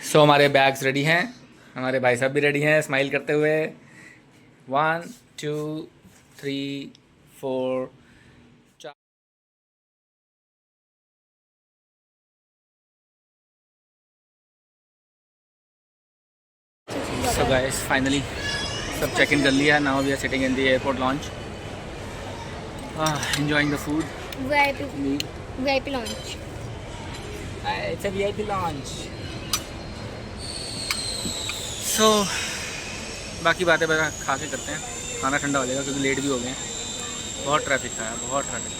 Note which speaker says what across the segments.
Speaker 1: सो हमारे bags ready हैं, हमारे भाई साहब भी रेडी हैं स्माइल करते हुए। 1 2 3 4 सो गाइस फाइनली सब चेक इन कर लिया। Now we are sitting in the airport lounge, enjoying the food.
Speaker 2: VIP launch.
Speaker 1: It's a VIP launch. So बाकी बातें बता खा के करते हैं, खाना ठंडा हो जाएगा क्योंकि लेट भी हो गए हैं। बहुत ट्रैफिक था, बहुत ट्रैफिक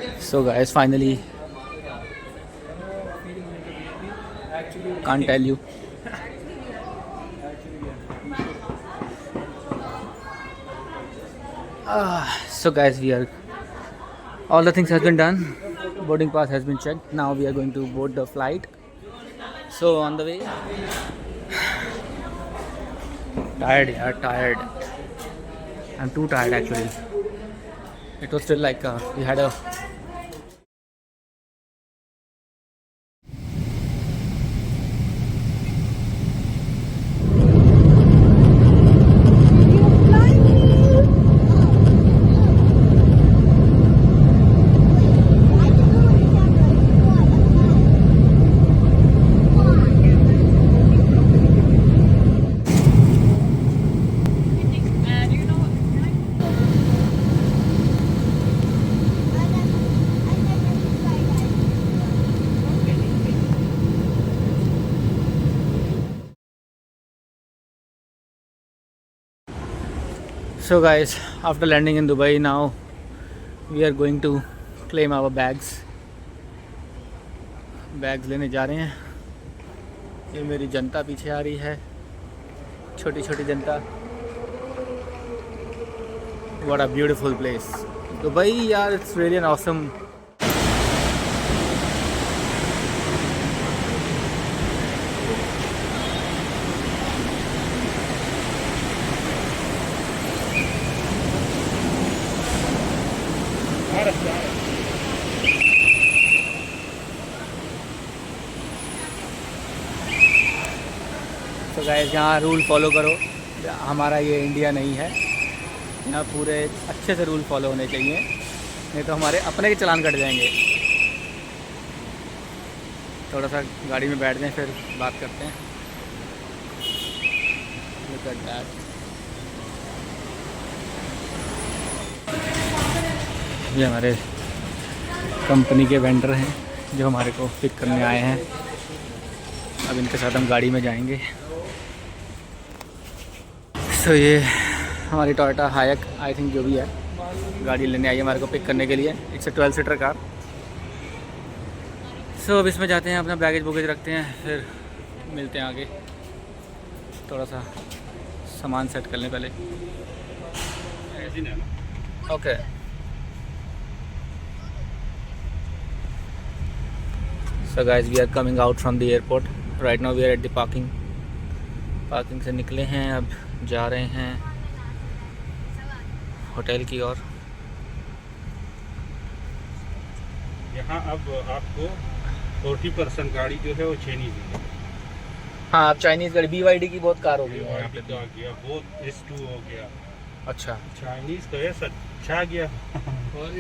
Speaker 1: था। सो guys finally can't tell you. So guys, we are all the things has been done. Boarding pass has been checked. Now we are going to board the flight. So on the way. Tired, yeah, tired. I'm too tired actually. It was still like we had a So guys, after landing in Dubai, now we are going to claim our bags. Bags लेने जा रहे हैं। ये मेरी जनता पीछे आ रही है, छोटी छोटी जनता। What a beautiful place. Dubai, यार, it's really an awesome. तो गाइस यहाँ रूल फॉलो करो, हमारा ये इंडिया नहीं है। यहाँ पूरे अच्छे से रूल फॉलो होने चाहिए, नहीं तो हमारे अपने के चालान कट जाएंगे। थोड़ा सा गाड़ी में बैठ जाएं फिर बात करते हैं। Look at that. ये हमारे कंपनी के वेंडर हैं जो हमारे को पिक करने आए हैं। अब इनके साथ हम गाड़ी में जाएंगे। तो ये हमारी टोयोटा हायक आई थिंक जो भी है गाड़ी लेने आई है हमारे को पिक करने के लिए। It's a 12 seater car. So अब इसमें जाते हैं, अपना बैगेज वोगेज रखते हैं, फिर मिलते हैं आगे। थोड़ा सा सामान सेट कर लें पहले। Okay so guys, we are coming out from the airport. Right now we are at the parking से निकले हैं, अब जा रहे हैं होटल की ओर।
Speaker 3: यहाँ अब आपको 40% गाड़ी जो है वो चाइनीज है।
Speaker 1: हाँ, अब चाइनीज़ गाड़ी BYD की बहुत कार हो गई है यहाँ पे।
Speaker 3: तो आ गया बहुत S2 हो गया।
Speaker 1: अच्छा,
Speaker 3: चाइनीज तो ऐसा छा गया।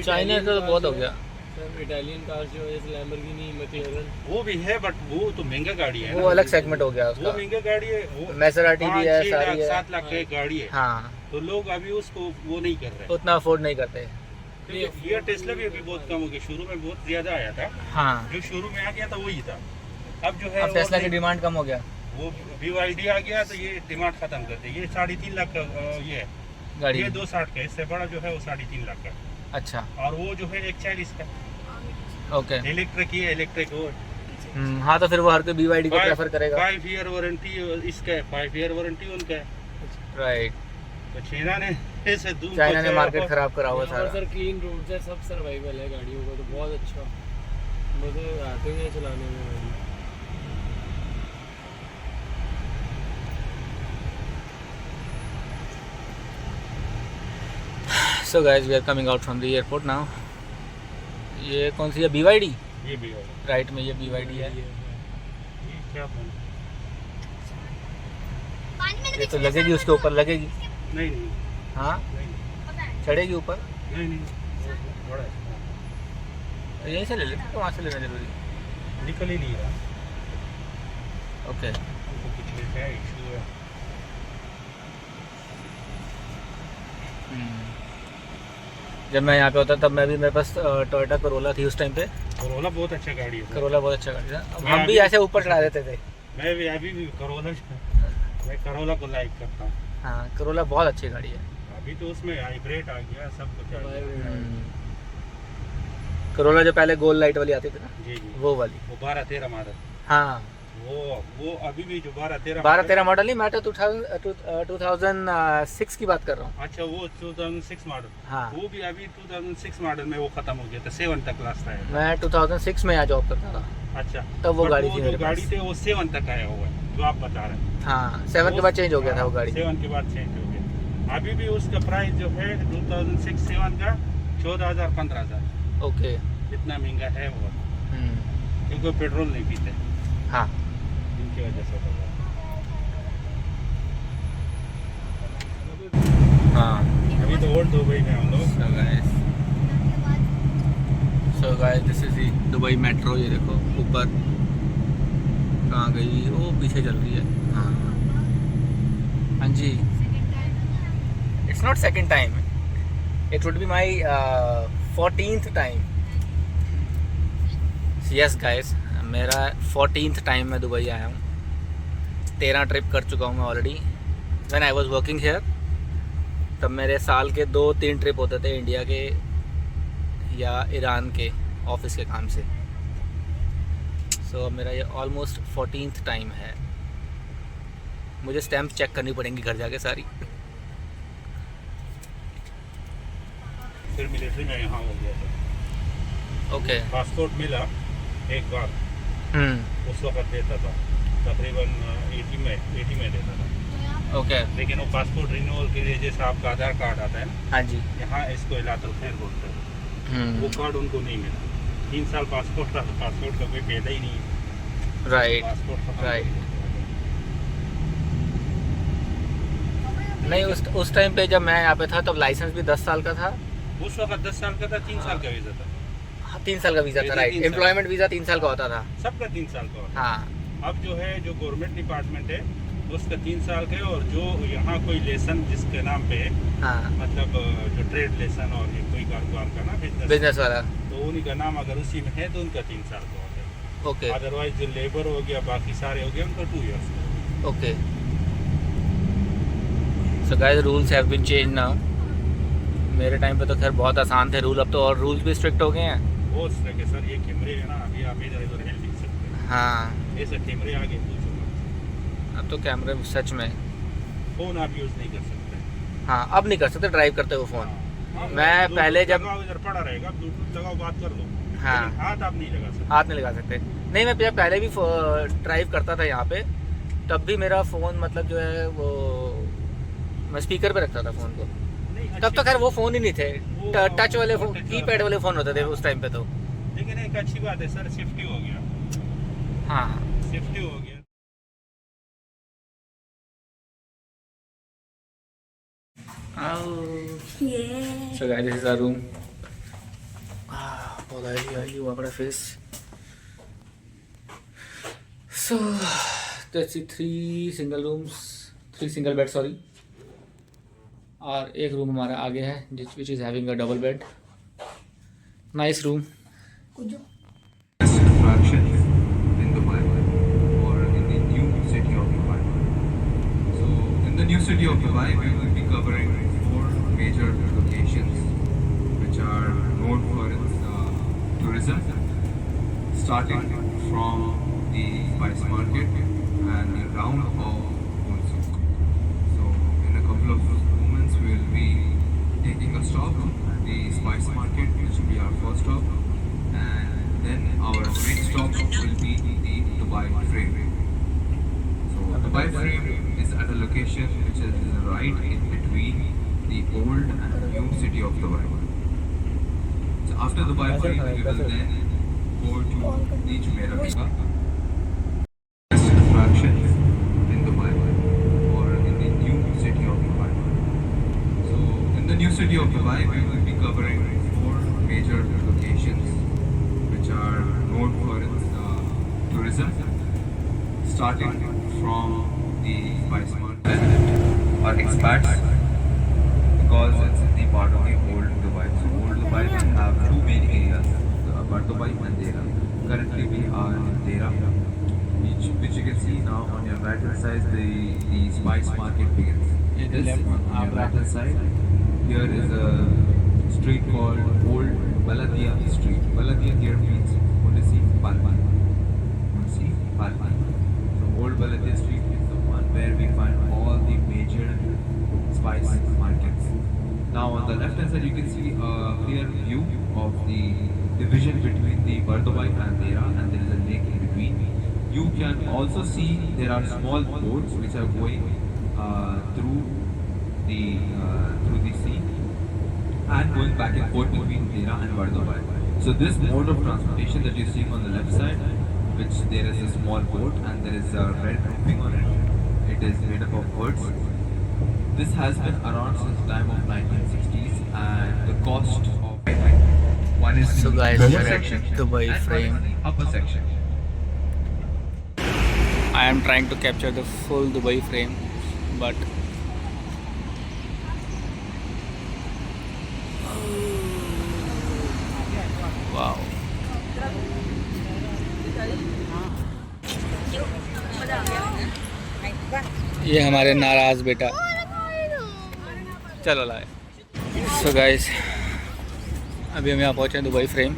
Speaker 1: चाइनीज़ का तो बहुत हो गया।
Speaker 4: सर इटालियन कार जो है लैम्बोर्गिनी मैक्लेरन
Speaker 3: वो भी है बट वो तो महंगा गाड़ी है
Speaker 1: वो
Speaker 3: ना।
Speaker 1: अलग सेगमेंट हो गया
Speaker 3: वो
Speaker 1: उसका।
Speaker 3: महंगा गाड़ी है, वो
Speaker 1: मैसेराटी भी है,
Speaker 3: 5-6
Speaker 1: सारी
Speaker 3: लाख
Speaker 1: है।
Speaker 3: 7 लाख की गाड़ी है।
Speaker 1: हाँ,
Speaker 3: तो लोग अभी उसको वो नहीं कर रहे।
Speaker 1: उतना अफोर्ड नहीं करते।
Speaker 3: ये टेस्ला भी अभी बहुत कम हो गया। शुरू में बहुत ज्यादा आया था,
Speaker 1: हाँ,
Speaker 3: जो शुरू में आ गया था वही था। अब जो है
Speaker 1: अब टेस्ला की डिमांड कम हो गया।
Speaker 3: वो BYD आ गया तो ये डिमांड खत्म कर दी। ये 3.5 लाख का ये है
Speaker 1: गाड़ी।
Speaker 3: ये 260 का, इससे बड़ा जो है वो 3.5 लाख का।
Speaker 1: अच्छा,
Speaker 3: और वो जो है 140 का
Speaker 1: ओके।
Speaker 3: इलेक्ट्रिक ही है, इलेक्ट्रिक वो
Speaker 1: हाँ, तो फिर वो हर कोई BYD को प्रेफर करेगा।
Speaker 3: 5 ईयर वारंटी इसका है, 5 ईयर वारंटी उनका है।
Speaker 1: राइट,
Speaker 3: तो चाइना ने ऐसे दूर
Speaker 1: चाइना ने मार्केट खराब करा हुआ सारा।
Speaker 4: सर क्लीन रोड है, सब सर्वाइवल है गाड़ियों का, तो बहुत अच्छा मुझे आते हैं चलाने में गाड़ी।
Speaker 1: So guys, we are coming out from the airport now. ये कौन सी है? BYD।
Speaker 3: ये भी है।
Speaker 1: राइट में ये BYD है।
Speaker 3: क्या फोन?
Speaker 1: ये तो लगेगी उसके ऊपर, लगेगी।
Speaker 3: नहीं नहीं
Speaker 1: हाँ
Speaker 3: नहीं
Speaker 1: चढ़ेगी ऊपर।
Speaker 3: नहीं नहीं बड़ा है।
Speaker 1: यहीं से ले लेते तो वहाँ से लेना जरूरी।
Speaker 3: निकल ही नहीं रहा।
Speaker 1: ओके
Speaker 3: उनको पिछले से इशू है।
Speaker 1: जब मैं यहाँ पे होता तब मैं भी, मेरे पास टोयोटा करोला थी उस टाइम पे।
Speaker 3: करोला बहुत अच्छा गाड़ी है।
Speaker 1: करोला बहुत अच्छा गाड़ी था। अब
Speaker 3: मैं
Speaker 1: हम भी
Speaker 3: अभी-
Speaker 1: ऐसे ऊपर चढ़ा देते थे।
Speaker 3: मैं भी अभी भी करोला, मैं करोला को लाइक करता हूँ।
Speaker 1: हाँ करोला बहुत अच्छी गाड़ी है।
Speaker 3: अभी तो उसमें हाइब्रिड आ गया, सब कुछ आ गया।
Speaker 1: करोला जो पहले गोल लाइट वाली आती थी ना,
Speaker 3: जी जी
Speaker 1: वो वाली।
Speaker 3: वो 12-13 मॉडल।
Speaker 1: हाँ
Speaker 3: वो अभी भी जो 12-13
Speaker 1: 12-13 मॉडल नहीं, मैं तो 2006 की बात कर रहा हूँ।
Speaker 3: अच्छा वो 2006 मॉडल।
Speaker 1: हाँ
Speaker 3: वो भी अभी 2006 मॉडल में वो खत्म हो गया था, 7 तक लास्ट आया।
Speaker 1: मैं 2006 में यहाँ जॉब करता था।
Speaker 3: अच्छा
Speaker 1: तब वो
Speaker 3: But
Speaker 1: गाड़ी थी
Speaker 3: जो
Speaker 1: मेरे पास।
Speaker 3: गाड़ी थे वो 7 तक आया हुआ है जो आप बता रहे हैं।
Speaker 1: हाँ 7 के बाद चेंज हो गया था वो गाड़ी।
Speaker 3: 7 के बाद चेंज हो गया। अभी भी उसका प्राइस जो है 2006-7 का 14,000-15,000,
Speaker 1: ओके।
Speaker 3: इतना महंगा है वो, क्योंकि पेट्रोल नहीं पीते
Speaker 1: हाँ
Speaker 3: इनकी वजह से हो गया।
Speaker 1: हाँ
Speaker 3: अभी तो ओल्ड दुबई में हम लोग।
Speaker 1: So guys this is the Dubai metro. ये देखो ऊपर कहाँ गई, वो पीछे चल रही है। हाँ हाँ जी, it's not second time, it would be my 14th time. Yes guys, मेरा 14th टाइम मैं दुबई आया हूँ। 13 ट्रिप कर चुका हूँ मैं already. When I was working here तब मेरे साल के 2-3 ट्रिप होते थे इंडिया के या ईरान के ऑफिस के काम से। सो मेरा ये ऑलमोस्ट 14th टाइम है। मुझे स्टैम्प चेक करनी पड़ेंगी घर जाके सारी।
Speaker 3: फिर मिलिट्री में यहाँ हो गया था।
Speaker 1: ओके।
Speaker 3: पासपोर्ट मिला एक बार, उस वक्त देता था तकरीबन 80 में देता था।
Speaker 1: ओके।
Speaker 3: लेकिन वो पासपोर्ट रिन्यूअल के लिए जैसे आपका आधार कार्ड आता है ना,
Speaker 1: हाँ जी।
Speaker 3: यहाँ इसको इलातुल खैर बोलते हैं, वो कार्ड उनको नहीं मिला। 3 साल पासपोर्ट का कोई फायदा ही नहीं है।
Speaker 1: राइट
Speaker 3: पासपोर्ट खत्म हो
Speaker 1: राइट।
Speaker 3: गया।
Speaker 1: नहीं उस टाइम पे जब मैं यहाँ पे था तब लाइसेंस भी 10 साल का था।
Speaker 3: उस वक्त 10 साल का था, 3 साल का वीजा था।
Speaker 1: हाँ 3 साल का वीज़ा था।
Speaker 3: वीज़ा
Speaker 1: राइट,
Speaker 3: 3 साल।
Speaker 1: एम्प्लॉयमेंट वीज़ा 3 साल का होता था।
Speaker 3: सबका 3 साल का होता
Speaker 1: हाँ
Speaker 3: है। अब जो है जो गवर्नमेंट डिपार्टमेंट है उसका 3 साल का है, और जो यहाँ कोई लेसन जिसके नाम पे है,
Speaker 1: हाँ
Speaker 3: मतलब जो ट्रेड लेसन और ये कोई कारोबार का ना
Speaker 1: बिजनेस वाला।
Speaker 3: तो उन्हीं का नाम अगर उसी में है तो उनका 3 साल का होता है।
Speaker 1: ओके
Speaker 3: अदरवाइज जो लेबर हो गया बाकी सारे हो गए उनका 2 इयर्स का।
Speaker 1: Okay. So guys rules have been change now. मेरे टाइम पे तो खैर बहुत आसान थे रूल, अब तो और रूल्स भी स्ट्रिक्ट हो गए हैं।
Speaker 3: बहुत स्ट्रिक्ट है सर। ये कैमरे है ना, अभी आप इधर इधर हिल नहीं सकते।
Speaker 1: हाँ
Speaker 3: ऐसे कैमरे आगे पूछो मत।
Speaker 1: अब तो कैमरे सच में।
Speaker 3: फोन आप यूज़ नहीं कर सकते।
Speaker 1: हाँ अब नहीं कर सकते ड्राइव करते हुए फ़ोन।
Speaker 3: हाँ,
Speaker 1: मैं
Speaker 3: Bluetooth
Speaker 1: पहले जब-
Speaker 3: लगाओ, इधर पड़ा रहेगा, ब्लूटूथ लगाओ, बात कर लो।
Speaker 1: हाँ।
Speaker 3: लेकिन हाथ आप नहीं लगा सकते।
Speaker 1: हाथ नहीं लगा सकते। नहीं मैं जब पहले भी ड्राइव करता था यहाँ पे तब भी मेरा फ़ोन मतलब जो है वो मैं स्पीकर पे रखता था फ़ोन को।
Speaker 3: नहीं,
Speaker 1: तब तो खैर वो फ़ोन ही नहीं थे,
Speaker 3: वो-
Speaker 1: टच वाले
Speaker 3: वो
Speaker 1: फ़ोन,
Speaker 3: touch
Speaker 1: कीपैड वाले फ़ोन होते थे उस टाइम पे तो।
Speaker 3: लेकिन एक अच्छी बात है सर, सेफ्टी हो गया।
Speaker 1: हाँ
Speaker 3: सेफ्टी हो गया।
Speaker 1: So guys, this is our room. बहुत ऑयली हुआ पड़ा face. So that's it, 3 single rooms, 3 single bed sorry, और एक रूम हमारा आगे है which is having a double bed. Nice room.
Speaker 5: Attraction in Dubai or in the new city of Dubai. So in the new city of Dubai, we will be covering 4 major locations which are known for its tourism, starting from the spice market and the round of Khon Souk. So in a couple of moments, we will be taking a stop at the spice market, which will be our first stop, and then our next stop will be the Dubai Frame. So Dubai Frame is at a location which is right in between the old and new city of Dubai. So after Dubai Frame, we will then go to the Jumeirah Mecca. of Dubai, we will be covering 4 major locations which are known for its tourism, starting from the spice market or expats, because it's in the part of the old Dubai. So old Dubai we have 2 main areas, Dubai and Dera. Currently we are in Dera, which you can see now on your right hand side. The spice market begins. This on your right hand side, here is a street called Old Baladia Street. Baladia here means municipality. Municipality. So Old Baladia Street is the one where we find all the major spice markets. Now on the left hand side you can see a clear view of the division between the Bardubai and Dera, and there is a lake in between. You can also see there are small boats which are going through the sea and going back and forth between Dera and Bardubai. So this mode of transportation that you see on the left side, which there is a small boat and there is a red roofing on it. It is made up of woods. This has been around since the time of 1960s, and the cost of one is
Speaker 1: So guys,
Speaker 5: the
Speaker 1: we
Speaker 5: lower
Speaker 1: are at
Speaker 5: section
Speaker 1: Dubai
Speaker 5: and
Speaker 1: frame.
Speaker 5: one is the upper section.
Speaker 1: I am trying to capture the full Dubai frame, but wow. ये हमारे नाराज बेटा, चलो लाए। So guys, अभी हम यहाँ पहुँचे हैं Dubai frame.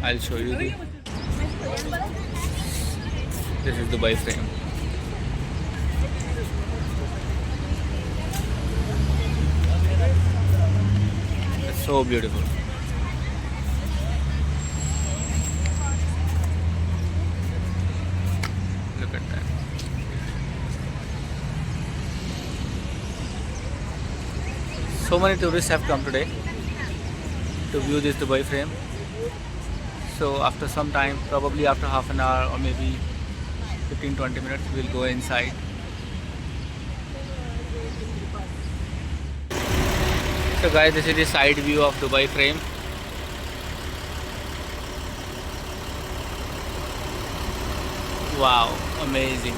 Speaker 1: I will show you the, this is Dubai frame. So beautiful. Look at that. So many tourists have come today to view this Dubai frame. So after some time, probably after half an hour or maybe 15-20 minutes, we'll go inside. So guys, this is the side view of Dubai frame. Wow, amazing.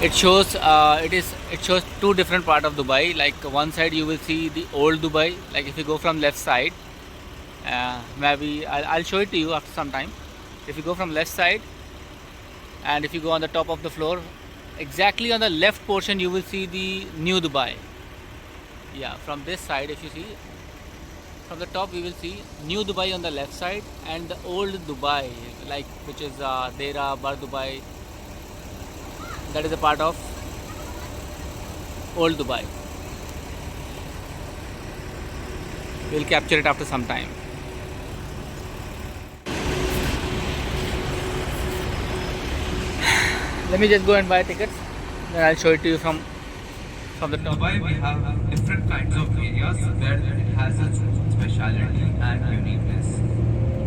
Speaker 1: It shows it shows two different part of Dubai. Like one side you will see the old Dubai. Like if you go from left side, maybe I'll show it to you after some time. If you go from left side, and if you go on the top of the floor, exactly on the left portion you will see the new Dubai. Yeah, from this side, if you see from the top, we will see new Dubai on the left side and the old Dubai, like which is Dera, Bar Dubai. That is a part of old Dubai. We'll capture it after some time. Let me just go and buy tickets, then I'll show it to you from the
Speaker 5: In
Speaker 1: top.
Speaker 5: Dubai, we have different kinds of areas where it has its speciality and uniqueness.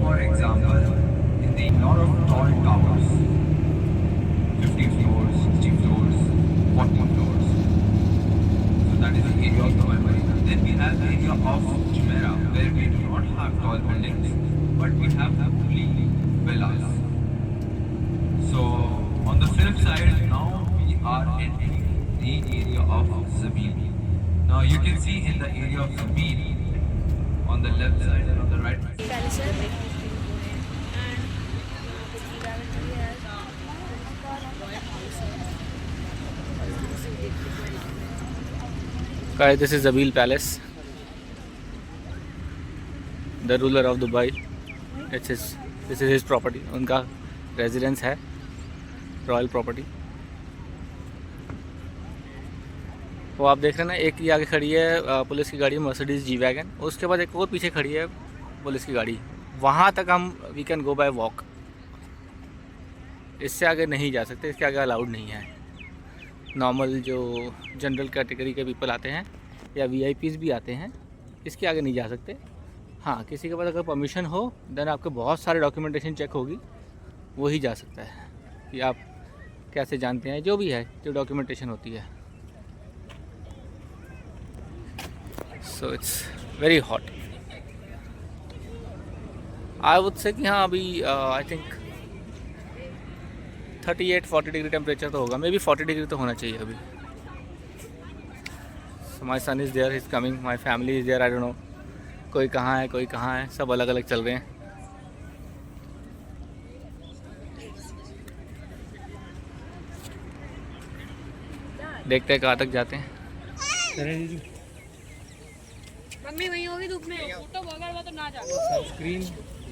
Speaker 5: For example, in the lot of tall towers, 50 floors, 60 floors, 40 floors. So that is the area of Dubai Marina. Then we have the area of Jumeirah, where we do not have tall buildings, but we have only villas. So on the flip side, now we are entering the area of Zabeel. Now you can see in the area of Zabeel, on the left side and on the right side.
Speaker 1: Guys, this is Zabeel Palace, the ruler of Dubai. This is his property. उनका residence है, royal property. वो आप देख रहे हैं ना, एक ये आगे खड़ी है पुलिस की गाड़ी मर्सिडीज़ जी वैगन, उसके बाद एक और पीछे खड़ी है पुलिस की गाड़ी। वहाँ तक हम we can go by walk, इससे आगे नहीं जा सकते, इसके आगे अलाउड नहीं है। नॉर्मल जो जनरल कैटेगरी के पीपल आते हैं या वीआईपीज़ भी आते हैं, इसके आगे नहीं जा सकते। हाँ, किसी के पास अगर परमिशन हो देन आपके बहुत सारे डॉक्यूमेंटेशन चेक होगी, वही जा सकता है कि आप कैसे जानते हैं, जो भी है, जो डॉक्यूमेंटेशन होती है। So it's very hot. I would say कि हाँ अभी आई थिंक 38-40 डिग्री टेम्परेचर तो होगा, मे बी 40 डिग्री तो होना चाहिए अभी। So my son is there, is coming, my family is there, I don't know कोई कहाँ है कोई कहाँ है, सब अलग अलग चल रहे हैं। देखते हैं कहाँ तक जाते हैं।
Speaker 2: मम्मी वहीं होगी धूप में, फोटो बगल में तो ना जा।
Speaker 4: Screen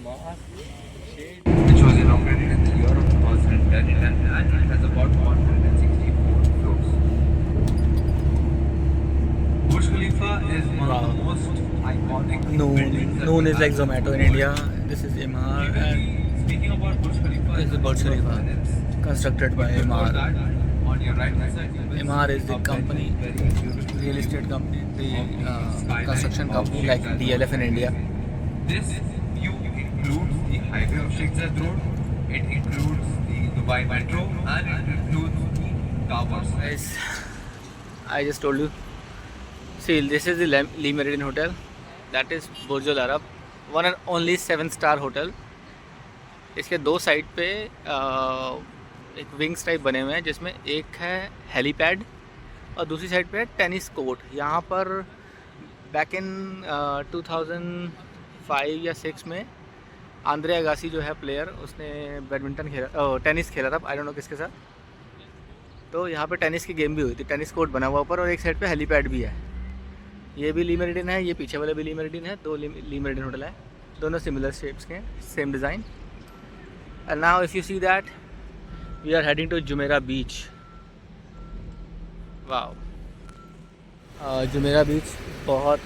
Speaker 5: which was inaugurated in the year of 2010 and it has about 164 floors. Burj Khalifa is one of the most iconic buildings.
Speaker 1: Noon is like Zomato in India. This is Emaar and
Speaker 5: Speaking about Burj Khalifa,
Speaker 1: this is Burj Khalifa, constructed by Emaar.
Speaker 5: on your right hand side, you will
Speaker 1: Emaar is the
Speaker 5: see a
Speaker 1: company,
Speaker 5: very beautiful
Speaker 1: real estate company, the construction company like DLF in India.
Speaker 5: This view includes the highway of Sheikh Zayed Road, it includes the Dubai Metro, and it includes the towers.
Speaker 1: Guys, I just told you. See, this is the Lee Meridian Hotel. That is Burj Al Arab, one and only 7-star hotel. इसके दो side पे एक wings type बने हुए हैं, जिसमें एक है हेलीपैड और दूसरी साइड पे है टेनिस कोर्ट। यहाँ पर बैक इन 2005 या 6 में आंद्रे अगासी जो है प्लेयर, उसने बैडमिंटन खेला, टेनिस खेला था, आई डोंट नो किसके साथ। तो यहाँ पे टेनिस की गेम भी हुई थी, टेनिस कोर्ट बना हुआ ऊपर और एक साइड पे हेलीपैड भी है। ये भी ली मेरिडियन है, ये पीछे वाला भी ली मेरिडियन है, दो ली मेरिडियन होटल है, दोनों सिमिलर शेप्स के, same design. And now if you see that we are heading to Jumeirah beach. Wow, Jumeirah beach बहुत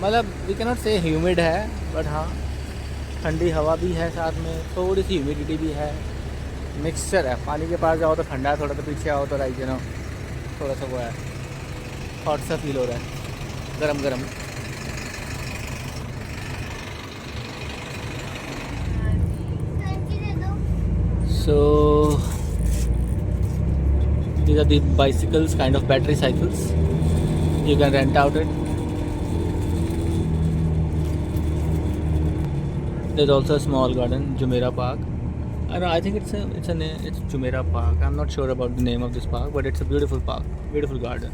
Speaker 1: मतलब we can not say humid है, बट हाँ ठंडी हवा भी है, साथ में थोड़ी सी ह्यूमिडिटी भी है, मिक्सचर है। पानी के पास जाओ तो ठंडा है थोड़ा, तो पीछे आओ तो लाइक यू नो थोड़ा सा वो है, हॉट सा फील हो रहा है, गरम गरम। So these are the bicycles, kind of battery cycles. You can rent out it. There's also a small garden, Jumeirah Park. I think it's Jumeirah Park. I'm not sure about the name of this park, but it's a beautiful park, beautiful garden.